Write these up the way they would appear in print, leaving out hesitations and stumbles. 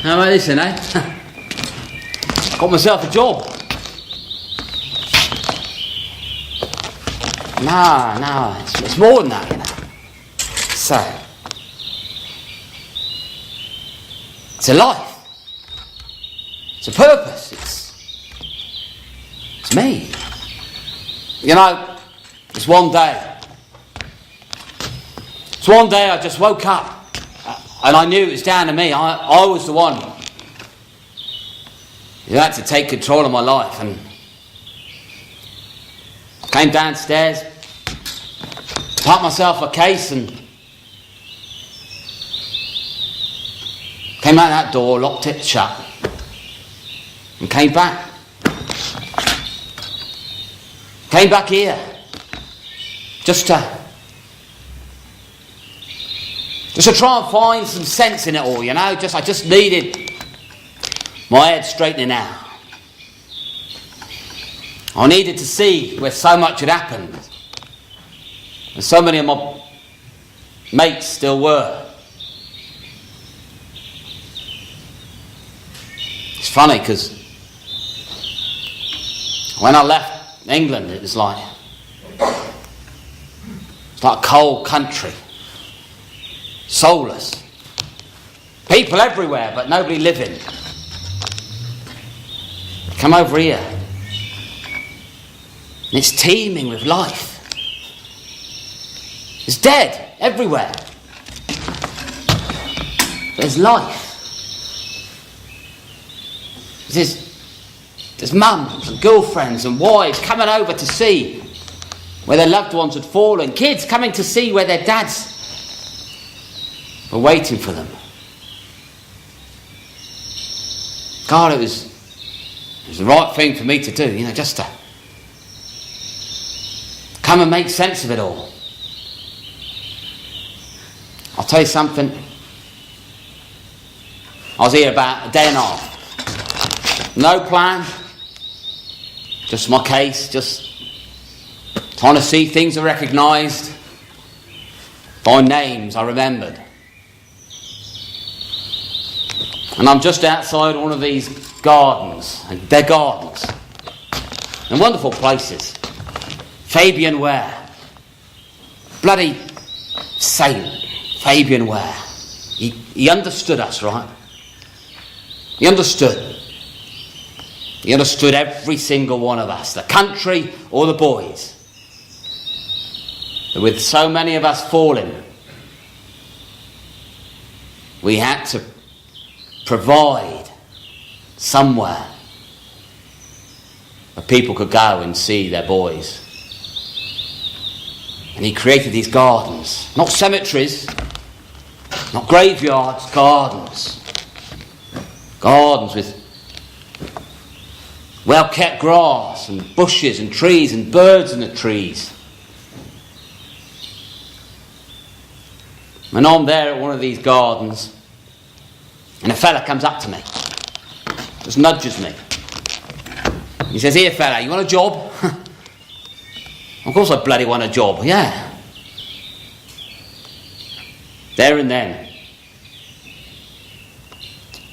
How about this then, eh? Got myself a job. No, it's more than that, you know. So, it's a life. It's a purpose. It's me. You know, it's one day I just woke up and I knew it was down to me. I was the one who had to take control of my life, and came downstairs, packed myself a case and came out that door, locked it shut and came back here just to try and find some sense in it all, you know. I just needed my head straightening out. I needed to see where so much had happened, and so many of my mates still were. It's funny because when I left England, it was like a cold country, soulless, people everywhere but nobody living. Come over here, and it's teeming with life. It's dead everywhere. There's life. There's mums and girlfriends and wives coming over to see where their loved ones had fallen. Kids coming to see where their dads were waiting for them. God, it was the right thing for me to do, you know, just to come and make sense of it all. I'll tell you something. I was here about a day and a half. No plan. Just my case. Just trying to see things I recognised. Find names I remembered. And I'm just outside one of these gardens. And they're gardens. And wonderful places. Fabian Ware. Bloody saint. Fabian Ware. He understood us, right? He understood. He understood every single one of us, the country or the boys. But with so many of us falling, we had to provide somewhere where people could go and see their boys. And he created these gardens, not cemeteries, not graveyards, gardens. Gardens with well-kept grass and bushes and trees and birds in the trees. And I'm there at one of these gardens, and a fella comes up to me, just nudges me. He says, "Here, fella, you want a job?" Of course I bloody want a job, yeah. There and then,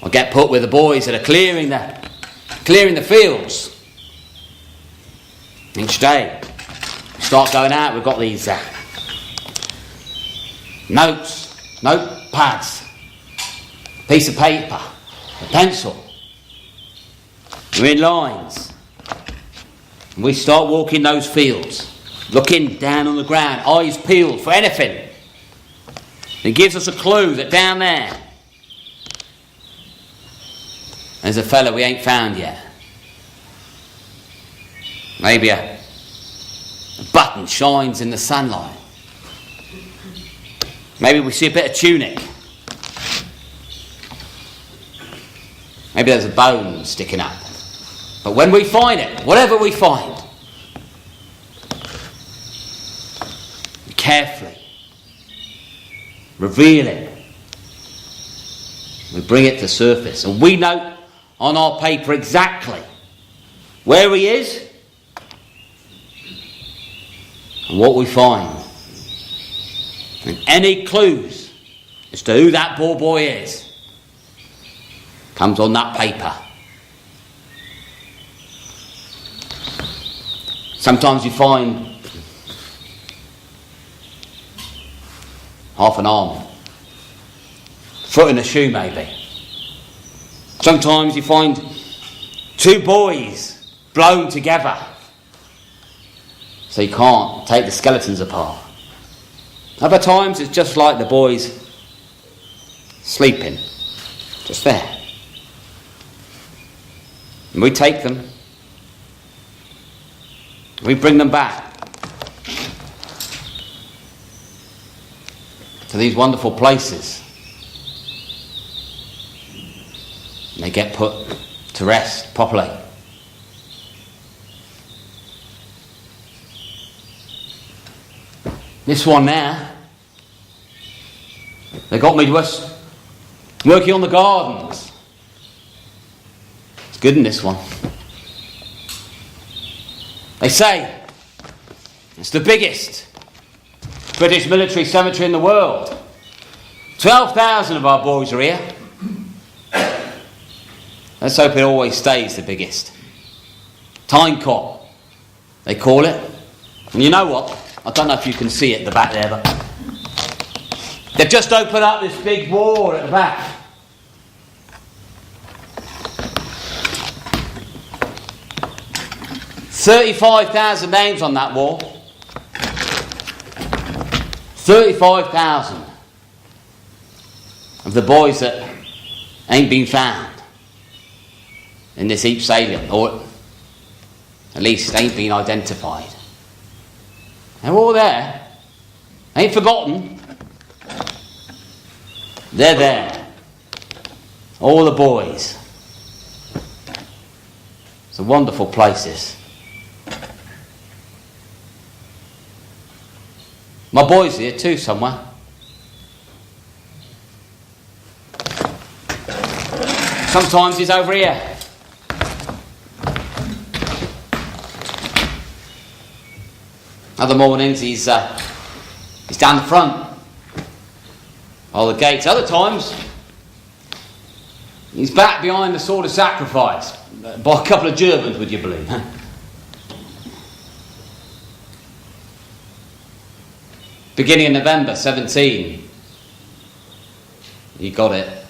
I get put with the boys that are clearing the fields. Each day, we start going out, we've got these notepads, a piece of paper, a pencil. We're in lines. And we start walking those fields, looking down on the ground, eyes peeled for anything. It gives us a clue that down there, there's a fella we ain't found yet. Maybe a button shines in the sunlight. Maybe we see a bit of tunic. Maybe there's a bone sticking up. But when we find it, whatever we find, we carefully reveal it. We bring it to surface, and we note on our paper exactly where he is and what we find, and any clues as to who that poor boy is. comes on that paper. Sometimes you find half an arm, foot in a shoe maybe. Sometimes you find two boys blown together so you can't take the skeletons apart. Other times it's just like the boys sleeping, just there. And we take them, we bring them back to these wonderful places. And they get put to rest properly. This one now, they got me to us working on the gardens. It's good in this one. They say it's the biggest British military cemetery in the world. 12,000 of our boys are here. Let's hope it always stays the biggest. Tynecott, they call it. And you know what? I don't know if you can see it at the back there, but they've just opened up this big wall at the back. $35,000 names on that wall. 35,000 of the boys that ain't been found in this Ypres salient, or at least ain't been identified. They're all there. Ain't forgotten. They're there. All the boys. It's a wonderful place, this. My boy's here too somewhere. Sometimes he's over here. Other mornings he's down the front, all the gates. Other times he's back behind the sword of sacrifice by a couple of Germans, would you believe? Huh? Beginning of November 17, you got it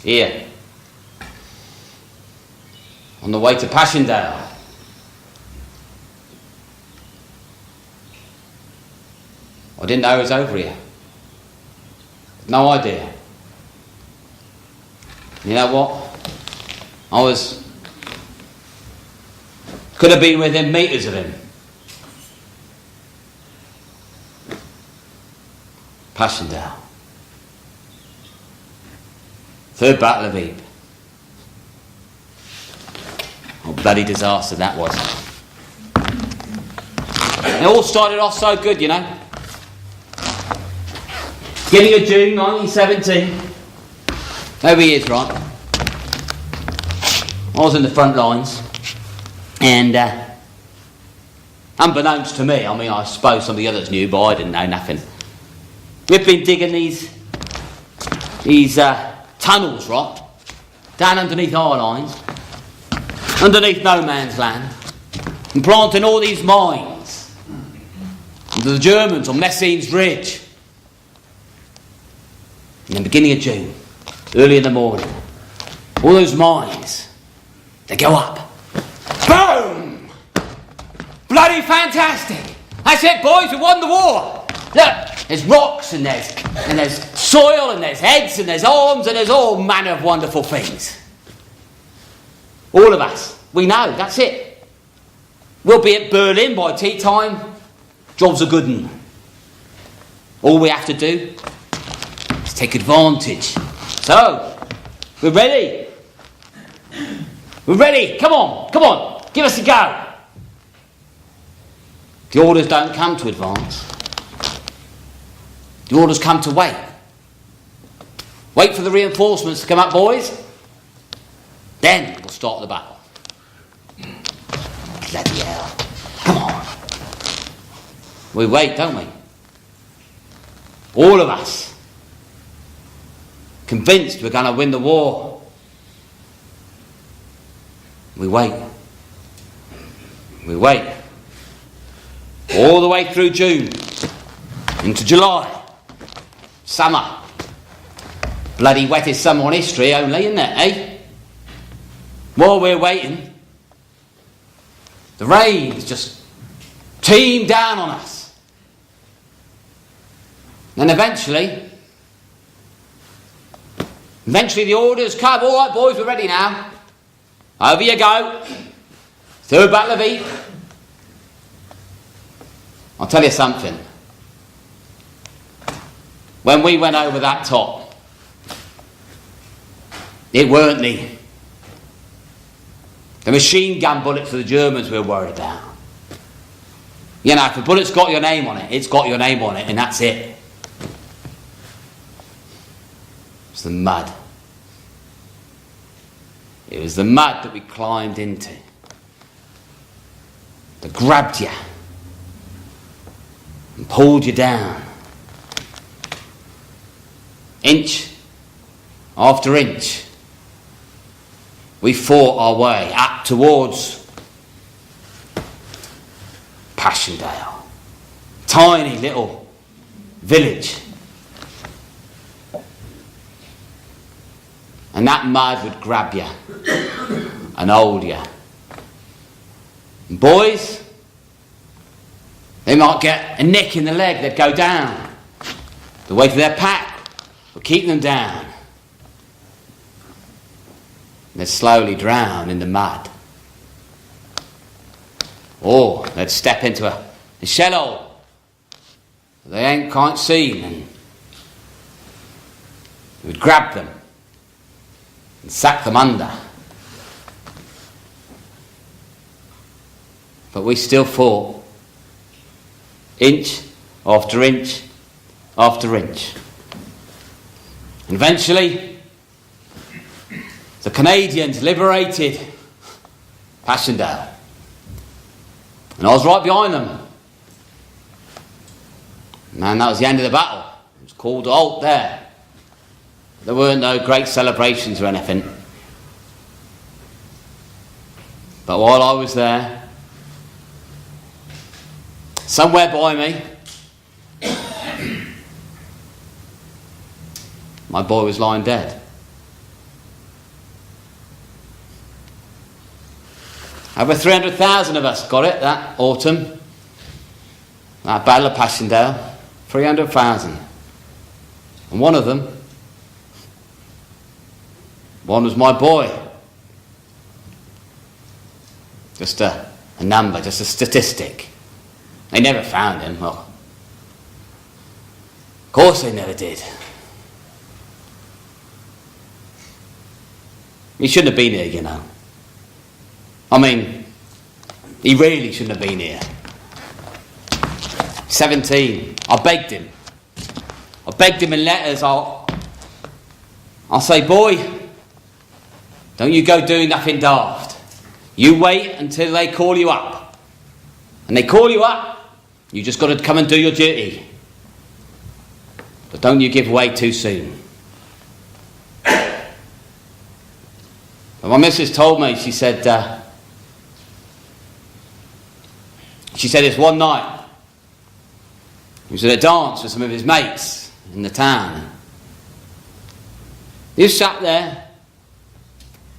here on the way to Passendale. I didn't know he was over here. No idea. You know what? Could have been within metres of him. Passendale. Third Battle of Ypres. What a bloody disaster that was. It all started off so good, you know. Beginning of June 1917. There he is, right? I was in the front lines, and unbeknownst to me, I mean, I suppose some of the others knew, but I didn't know nothing. We've been digging these tunnels, right, down underneath our lines, underneath no man's land, and planting all these mines. And the Germans on Messines Ridge. In the beginning of June, early in the morning, all those mines, they go up. Boom! Bloody fantastic! That's it, boys, we won the war. Look, there's rocks and there's soil and there's heads and there's arms and there's all manner of wonderful things. All of us, we know, that's it. We'll be at Berlin by tea time. Job's a good one. All we have to do is take advantage. So, we're ready. We're ready. Come on. Give us a go. The orders don't come to advance. The orders come to wait. Wait for the reinforcements to come up, boys. Then we'll start the battle. Bloody hell. Come on. We wait, don't we? All of us. Convinced we're going to win the war. We wait. We wait. All the way through June. Into July. Summer. Bloody wettest summer on history only, isn't it, eh? While we're waiting, the rain's just teamed down on us. And eventually the orders come. All right, boys, we're ready now. Over you go. Third Battle of Ypres. I'll tell you something. When we went over that top, it weren't the machine gun bullets for the Germans we were worried about. You know, if a bullet's got your name on it, it's got your name on it, and that's it. It's the mud. It was the mud that we climbed into, that grabbed you and pulled you down, inch after inch. We fought our way up towards Passendale, tiny little village. And that mud would grab you and hold you. And boys, they might get a nick in the leg, they'd go down. The weight of their pack would keep them down. They'd slowly drown in the mud. Or they'd step into a shell hole that they can't see, and it would grab them and sack them under. But we still fought, inch after inch after inch. And eventually, the Canadians liberated Passendale. And I was right behind them. Man, that was the end of the battle. It was called a halt there. There weren't no great celebrations or anything. But while I was there, somewhere by me, my boy was lying dead. Over 300,000 of us got it that autumn. That Battle of Passendale. 300,000. And one was my boy. Just a number, just a statistic. They never found him. Well, of course they never did. He shouldn't have been here, you know. I mean, he really shouldn't have been here. 17. I begged him in letters. I'll say, boy, don't you go doing nothing daft. You wait until they call you up. And they call you up, you just got to come and do your duty. But don't you give way too soon. But my missus told me, she said it's one night. He was at a dance with some of his mates in the town. He sat there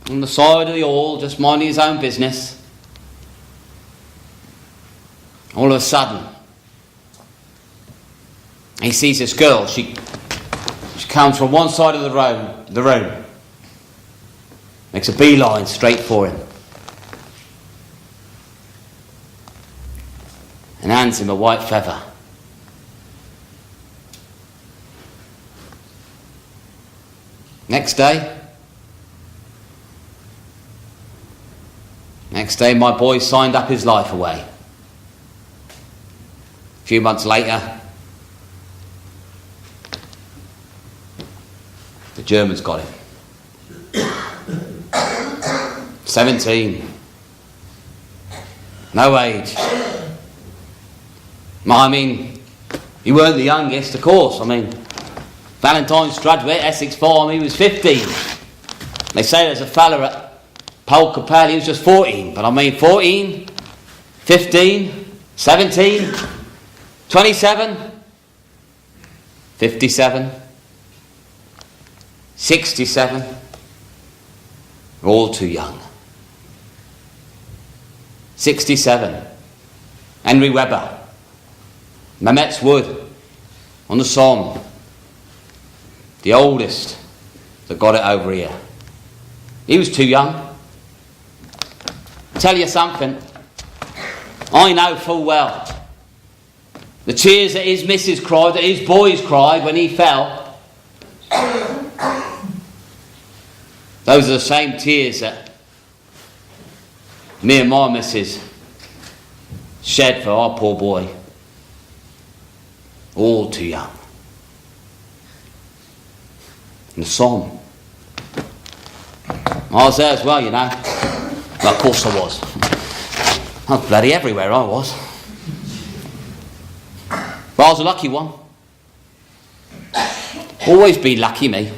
on the side of the hall, just minding his own business. All of a sudden, he sees this girl. She comes from one side of the room, makes a beeline straight for him, and hands him a white feather. Next day, my boy signed up his life away. A few months later, the Germans got him. 17. No age. I mean, he weren't the youngest, of course. I mean, Valentine's graduate, Essex Farm, he was 15. They say there's a fella at Paul Capel, he was just 14. But I mean 14, 15, 17, 27, 57, 67. We're all too young. 67. Henry Webber. Mametz Wood on the Somme. The oldest that got it over here. He was too young. Tell you something. I know full well. The tears that his missus cried, that his boys cried when he fell. Those are the same tears that me and my missus shed for our poor boy. All too young. In the Somme. I was there as well, you know. Well, of course I was. I was bloody everywhere I was. But I was a lucky one. Always been lucky, me.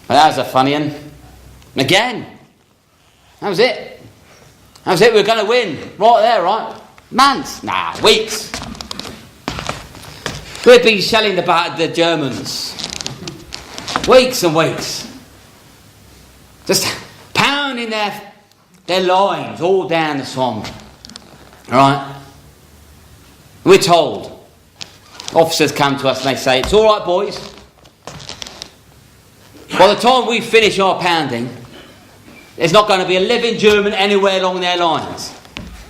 But that was a funny one. And again, that was it. That was it, we were going to win. Right there, right? Months? Nah, weeks. We'd been shelling the Germans. Weeks and weeks. Just pounding their lines all down the Somme. Right? We're told. Officers come to us and they say, it's all right, boys. By the time we finish our pounding, there's not going to be a living German anywhere along their lines.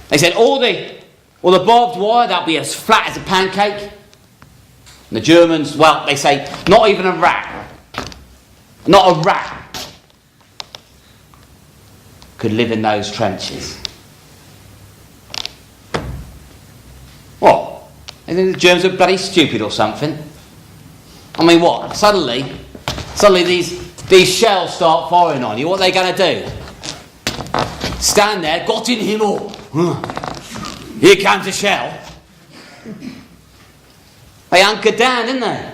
They said, all the barbed wire, that'll be as flat as a pancake. And the Germans, well, they say, not even a rat. Not a rat could live in those trenches. What? They think the Germans are bloody stupid or something? I mean, what? Suddenly these shells start firing on you. What are they going to do? Stand there, got in him all. Here comes a shell. They hunkered down, didn't they?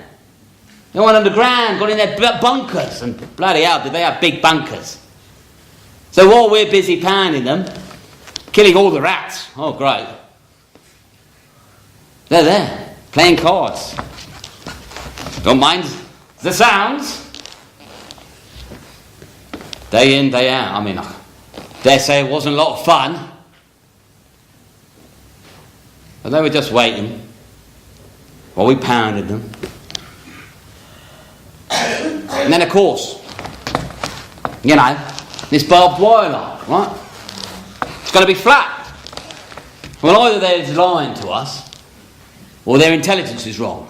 They went underground, got in their bunkers, and bloody hell, did they have big bunkers. So while we're busy pounding them, killing all the rats, oh great, they're there, playing cards. Don't mind the sounds. Day in, day out. I mean, I dare say it wasn't a lot of fun. But they were just waiting while we pounded them. And then, of course, you know, this barbed wire line, right? It's going to be flat. Well, either they're lying to us or their intelligence is wrong.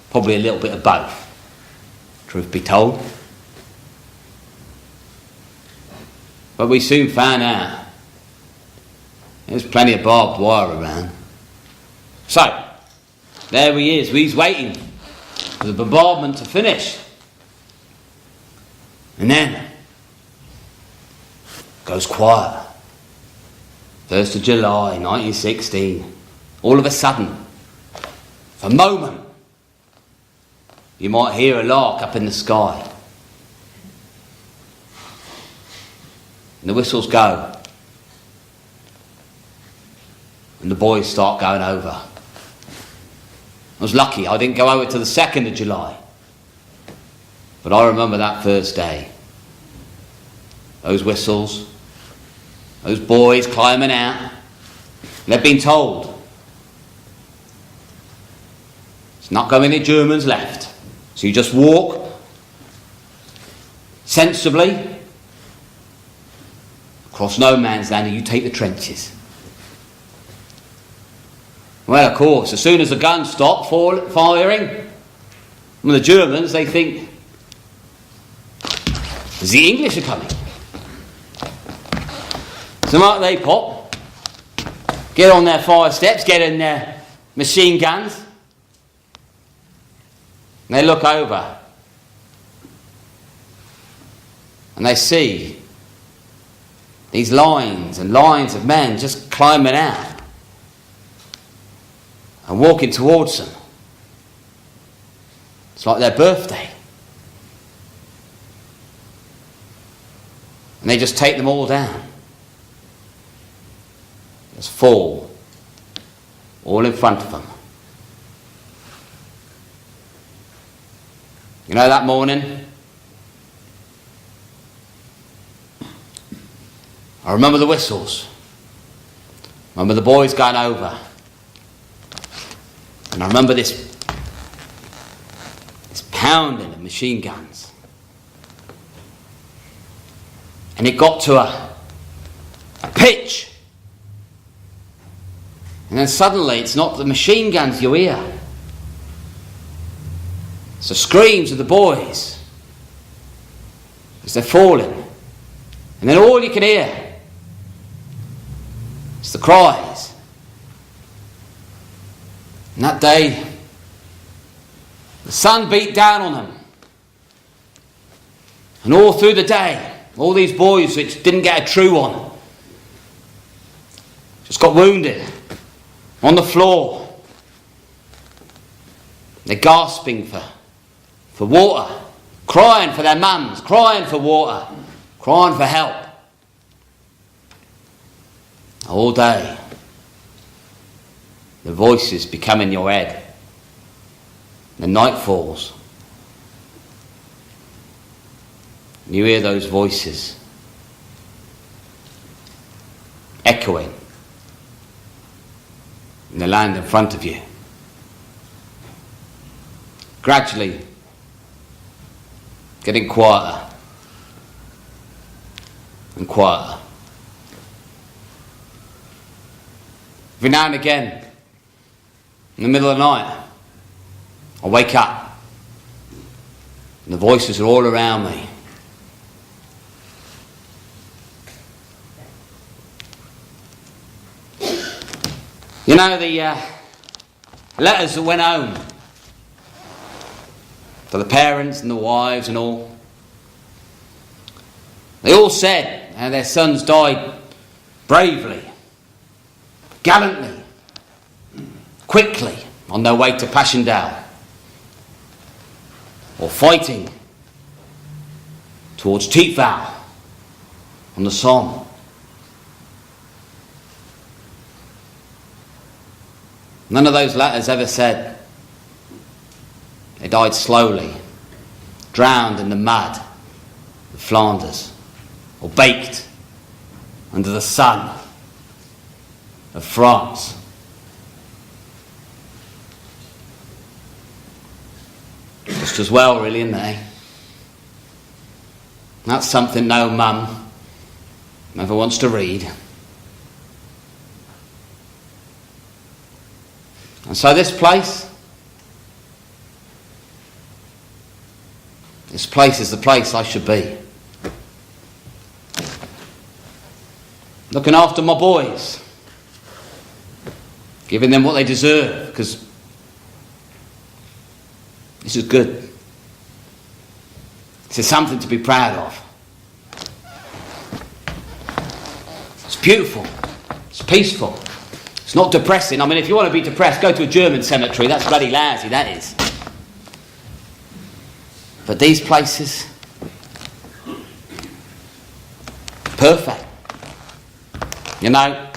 Probably a little bit of both, truth be told. But we soon found out there's plenty of barbed wire around. So, there he is. He's waiting for the bombardment to finish. And then, goes quiet. 1st of July, 1916. All of a sudden, for a moment, you might hear a lark up in the sky. And the whistles go. And the boys start going over. I was lucky, I didn't go over to the 2nd of July. But I remember that first day. Those whistles, those boys climbing out. They've been told, it's not going to be any Germans left. So you just walk sensibly across no man's land and you take the trenches. Well, of course, as soon as the guns stop firing, well, the Germans, they think, the English are coming. So mark they pop, get on their fire steps, get in their machine guns, and they look over, and they see these lines and lines of men just climbing out and walking towards them. It's like their birthday. And they just take them all down. Just fall all in front of them. You know that morning? I remember the whistles. I remember the boys going over. And I remember this pounding of machine guns. And it got to a pitch. And then suddenly it's not the machine guns you hear. It's the screams of the boys as they're falling. And then all you can hear is the cries. And that day, the sun beat down on them. And all through the day, all these boys which didn't get a true on just got wounded on the floor. They're gasping for water, crying for their mums, crying for water, crying for help. All day, the voices become in your head. The night falls. And you hear those voices echoing in the land in front of you. Gradually getting quieter and quieter. Every now and again, in the middle of the night, I wake up and the voices are all around me. You know, the letters that went home to the parents and the wives and all, they all said how their sons died bravely, gallantly, quickly on their way to Passendale, or fighting towards Ypres on the Somme. None of those letters ever said they died slowly, drowned in the mud of Flanders, or baked under the sun of France. Just as well, really, isn't they? That's something no mum ever wants to read. And so this place is the place I should be. Looking after my boys, giving them what they deserve, because this is good. This is something to be proud of. It's beautiful. It's peaceful. It's not depressing. I mean, if you want to be depressed, go to a German cemetery. That's bloody lousy, that is. But these places, perfect. You know,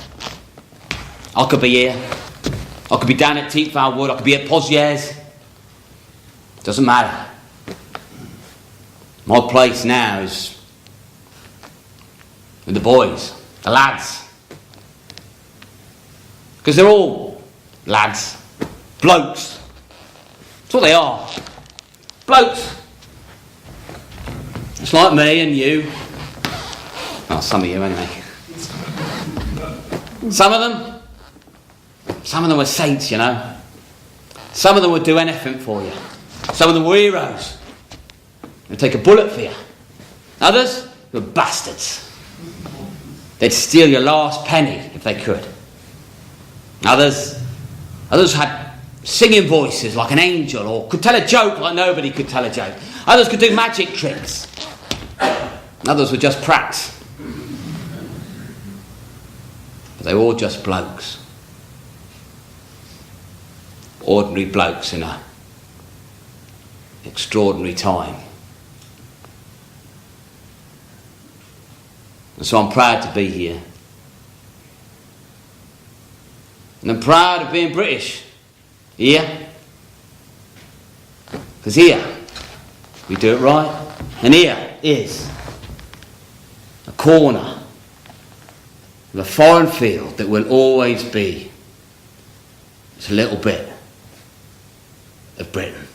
I could be here. I could be down at Ypres Wood. I could be at Pozieres. Doesn't matter. My place now is with the boys, the lads. Because they're all lads, blokes. That's what they are. Blokes. It's like me and you. Oh, some of you anyway. Some of them were saints, you know. Some of them would do anything for you. Some of them were heroes. They'd take a bullet for you. Others were bastards. They'd steal your last penny if they could. Others had singing voices like an angel, or could tell a joke like nobody could tell a joke. Others could do magic tricks. Others were just prats. But they were all just blokes. Ordinary blokes in an extraordinary time. And so I'm proud to be here. And I'm proud of being British. Here. Because here, we do it right. And here is a corner of a foreign field that will always be just a little bit of Britain.